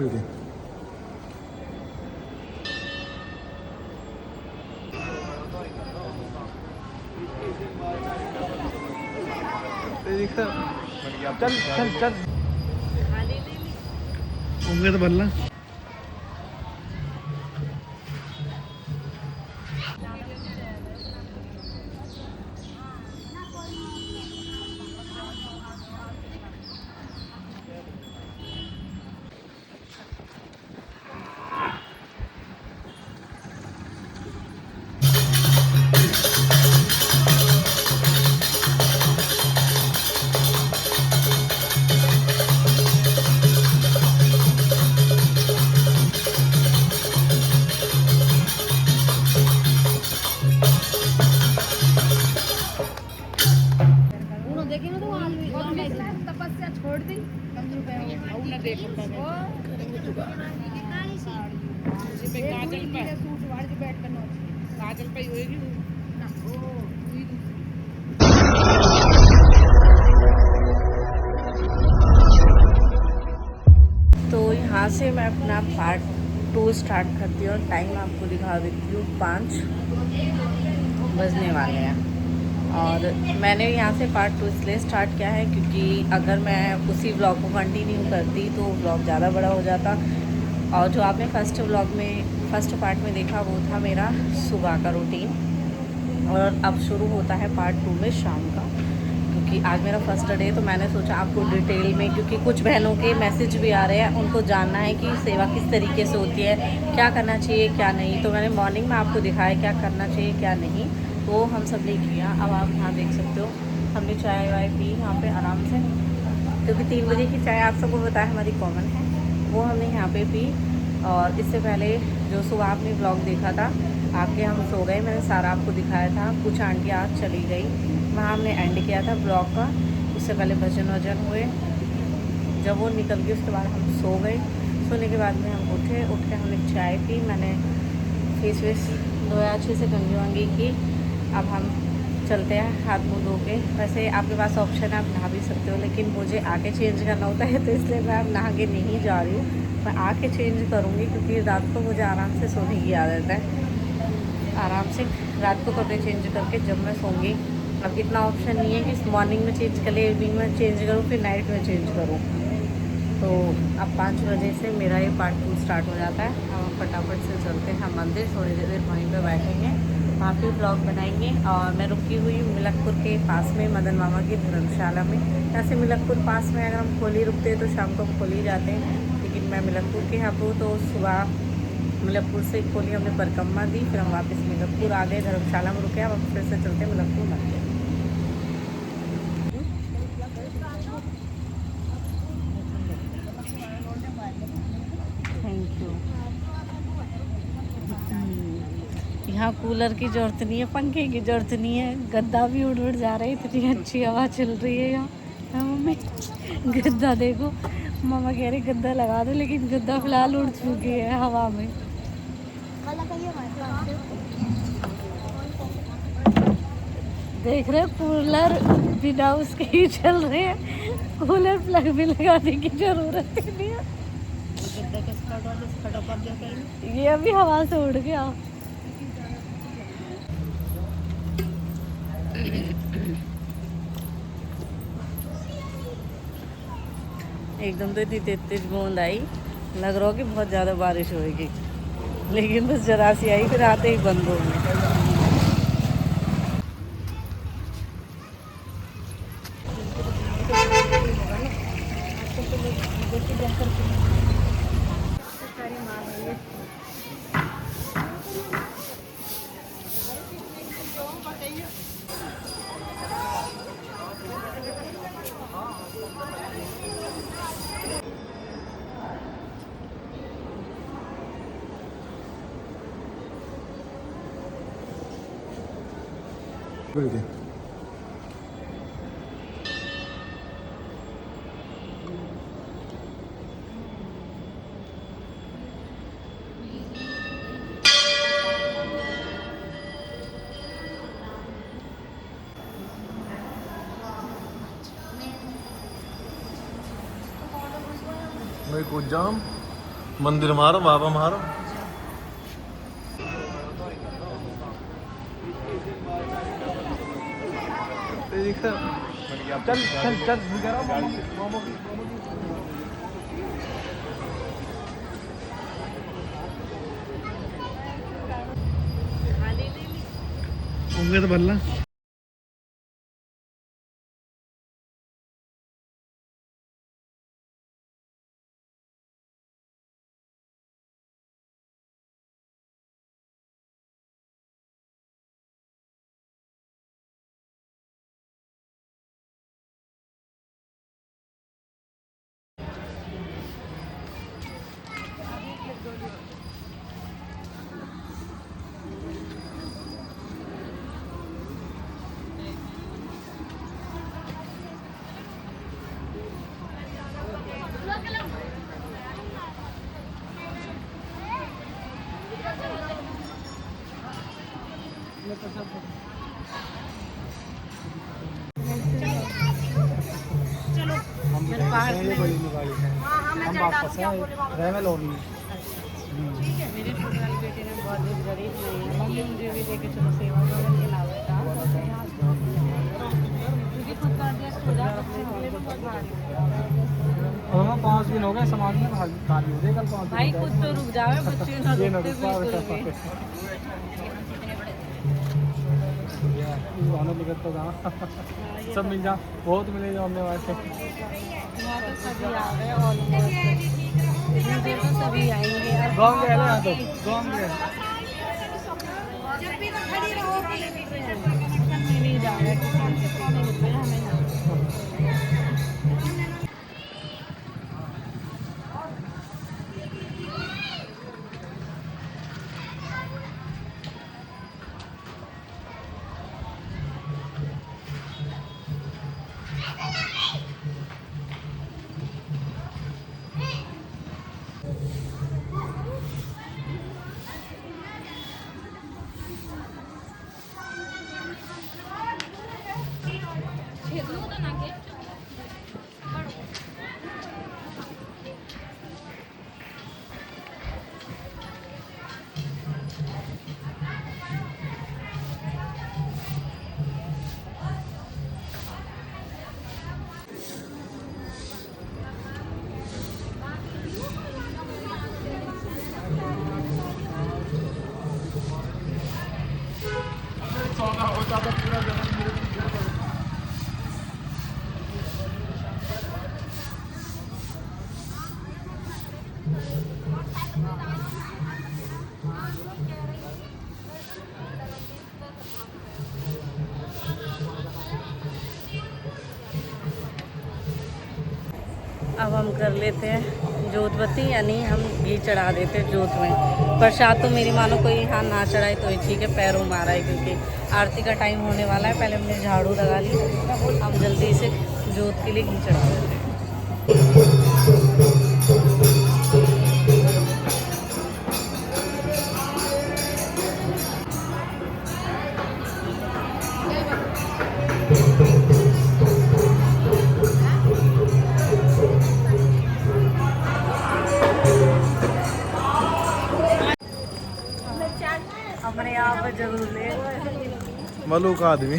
करके। चल चल चल होंगे तो बनना। तपस्या छोड़ दी काजल पे होएगी तो यहाँ से मैं अपना पार्ट 2 स्टार्ट करती हूँ और टाइम आपको दिखा देती हूँ 5 बजने वाले हैं। और मैंने यहाँ से पार्ट 2 इसलिए स्टार्ट किया है क्योंकि अगर मैं उसी व्लॉग को कंटिन्यू करती तो व्लॉग ज़्यादा बड़ा हो जाता। और जो आपने फर्स्ट पार्ट में देखा वो था मेरा सुबह का रूटीन, और अब शुरू होता है पार्ट 2 में शाम का। क्योंकि आज मेरा फर्स्ट डे तो मैंने सोचा आपको डिटेल में, क्योंकि कुछ बहनों के मैसेज भी आ रहे हैं, उनको जानना है कि सेवा किस तरीके से होती है, क्या करना चाहिए क्या नहीं। तो मैंने मॉर्निंग में आपको दिखाया क्या करना चाहिए क्या नहीं, तो हम सब ने किया। अब आप यहाँ देख सकते हो हमने चाय वाय पी यहाँ पे आराम से, क्योंकि 3 बजे की चाय आप सबको पता है हमारी कॉमन है, वो हमने यहाँ पे पी। और इससे पहले जो सुबह आपने ब्लॉग देखा था आके हम सो गए, मैंने सारा आपको दिखाया था। कुछ आंटी आज चली गई, वहाँ हमने एंड किया था ब्लॉग का। उससे पहले भजन वजन हुए, जब वो निकल गई उसके बाद हम सो गए। सोने के बाद में हम उठ के हमने चाय पी, मैंने फेस वेस धोया अच्छे से, कंघी वंगी की। अब हम चलते हैं हाथ मुँह धो के। वैसे आपके पास ऑप्शन है आप नहा भी सकते हो, लेकिन मुझे आके चेंज करना होता है तो इसलिए मैं अब नहा के नहीं जा रही हूँ। मैं आके चेंज करूँगी क्योंकि रात को मुझे आराम से सोने की आदत है। आराम से रात को कपड़े चेंज करके जब मैं सोऊंगी, अब इतना ऑप्शन नहीं है कि मॉर्निंग में चेंज कर ले, इवनिंग में चेंज करूँ, फिर नाइट में चेंज करूँ। तो अब 5 बजे से मेरा ये पार्ट 2 स्टार्ट हो जाता है। हम फटाफट से चलते हैं मंदिर, थोड़ी देर वहीं पर बैठेंगे, वहाँ पे ब्लॉग बनाएंगे। और मैं रुकी हुई मिलकपुर के पास में मदन मामा की धर्मशाला में। यहाँ से मिलकपुर पास में, अगर हम खोली रुकते हैं तो शाम को हम खोली जाते हैं, लेकिन मैं मिलकपुर के यहाँ पर तो सुबह मिलकपुर से खोली हमने परिक्रमा दी, फिर हम वापस मिलकपुर आ गए, धर्मशाला में रुके। अब हम फिर से चलते हैं मिलकपुर मंदिर। Thank you. यहाँ कूलर की ज़रूरत नहीं है, पंखे की ज़रूरत नहीं है, गद्दा भी उड़ उड़ जा रही है, इतनी अच्छी हवा चल रही है यहाँ। मम्मी गद्दा देखो, मामा कह रही गद्दा लगा दो, लेकिन गद्दा फिलहाल उड़ चुकी है हवा में। देख रहे कूलर बिना उसके ही चल रहे हैं, कूलर प्लग भी लगाने की जरूरत ही नहीं है। ये अभी हवा से उड़ गया। एकदम तो इतनी तेज बूंद आई, लग रहा हो कि बहुत ज़्यादा बारिश होगी, लेकिन बस जरा सी आई, फिर आते ही बंद हो गई। करके। मेरे को जाम मंदिर मारो बाबा मारो। चल चल चल होंगे तो बनना। हम वापस हैं रेवल होनी। मेरी छोटे वाली बेटी ने बहुत दिन गरीब नहीं है, मम्मी मुझे भी लेके चलो सेवा भवन के नाम का क्योंकि खुद कर दिया पूजा बच्चे होने में बहुत भारी हाँ 5 दिन हो गए समाज में खाली हो गए कल 5 दिन भाई कुछ तो रुक जावे बच्चे ना ये ना रुकते बिल्कुल भी। तो सब मिल जा बहुत मिलेगा हमने वाले वहाँ तो सभी आ गए ऑलमोस्ट, मुझे तो सभी आएंगे यार। गाँव गए ना तो गाँव गए नहीं जा रहा है किसी हमें ना। अब हम कर लेते हैं जोत बत्ती, यानी हम घी चढ़ा देते हैं जोत में। प्रसाद तो मेरी मानो कोई यहाँ ना चढ़ाए तो ही ठीक है, पैरों मारा है क्योंकि आरती का टाइम होने वाला है। पहले हमने झाड़ू लगा ली, अब जल्दी से जोत के लिए घी चढ़ा देते हैं। अपने आप जरूर ले मलूक आदमी।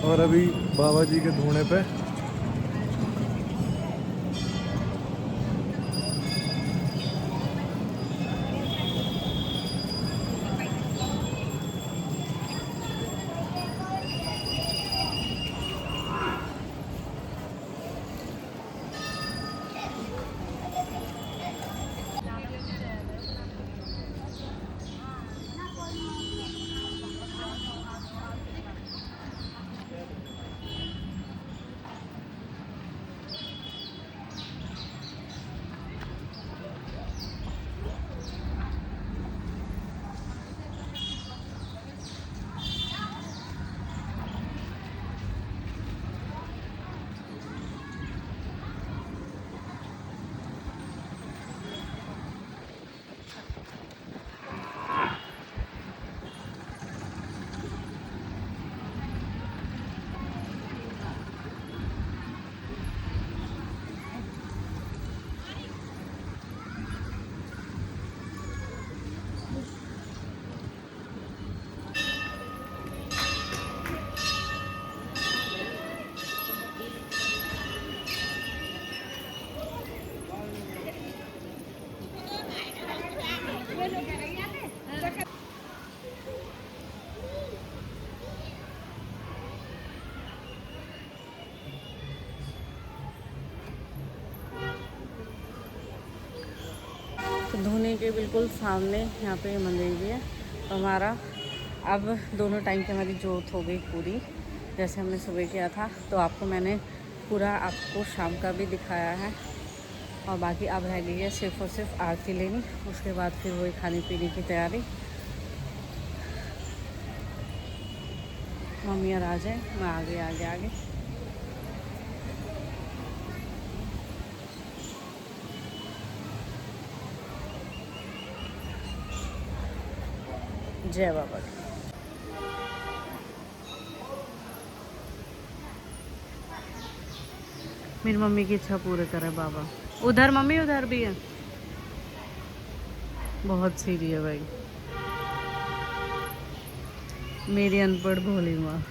और अभी बाबा जी के धूने पे के बिल्कुल सामने यहाँ पे मंदिर भी है। तो हमारा अब दोनों टाइम की हमारी जोत हो गई पूरी, जैसे हमने सुबह किया था। तो आपको मैंने पूरा आपको शाम का भी दिखाया है, और बाकी अब रह गई है सिर्फ और सिर्फ आरती लेनी, उसके बाद फिर वही खाने पीने की तैयारी। मम्मी और आ जाए, मैं आगे आगे आगे। जय बाबा की। मेरी मम्मी की इच्छा पूरे करे बाबा। उधर मम्मी, उधर भी है, बहुत सीधी है भाई मेरी अनपढ़ भोली माँ।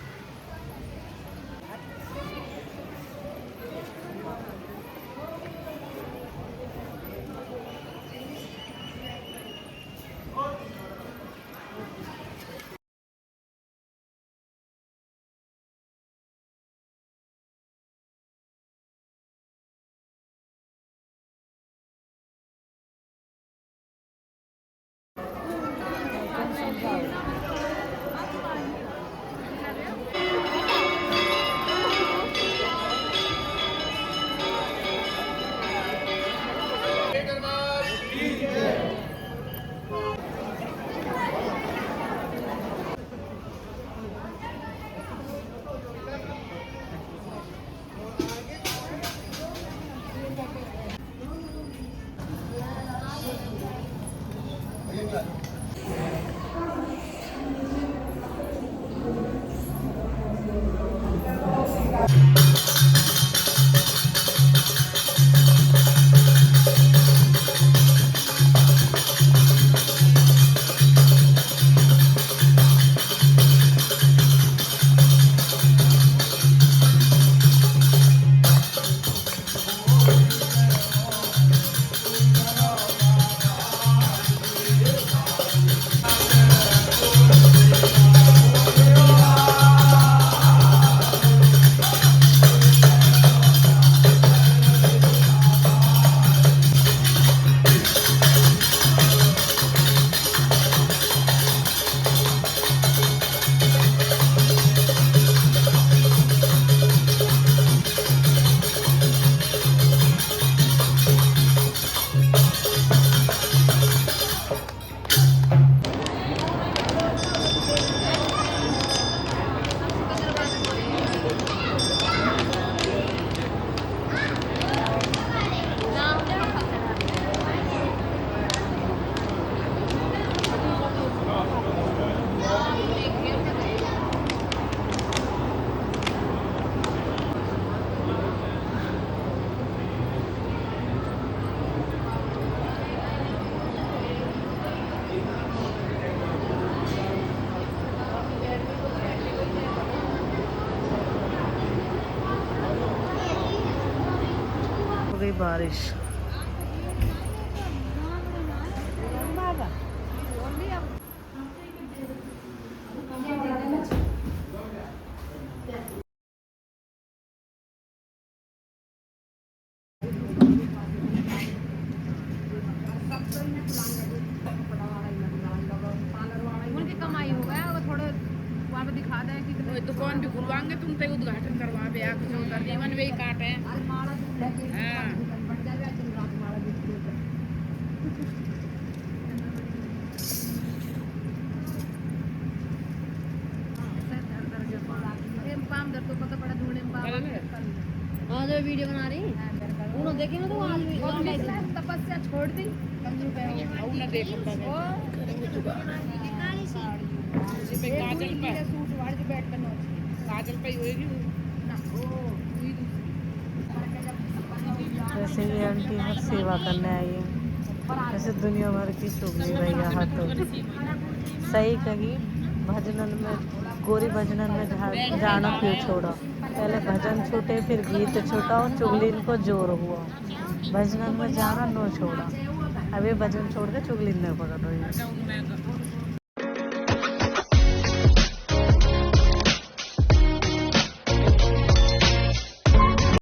बारिश। उनकी कमाई हो गया वो थोड़े वहाँ पे दिखा दें कि दुकान भी खुलवाएंगे तुम तो उद्घाटन करवा दे कुछ उधर जीवन में ही काटे वीडियो बना रही उन्होंने देखे ना तो तपस्या छोड़ दी वैसे ये आंटी हर सेवा करने आई है, जैसे दुनिया भर की चुगली भैया हाथों। सही कही, भजनन में गोरी भजनन में जाना क्यों छोड़ा। पहले भजन छूटे, फिर गीत छूटा और चुगली को जोर हुआ। भजनन में जाना नो छोड़ा, अभी भजन छोड़ के चुगली नहीं पकड़ रही है।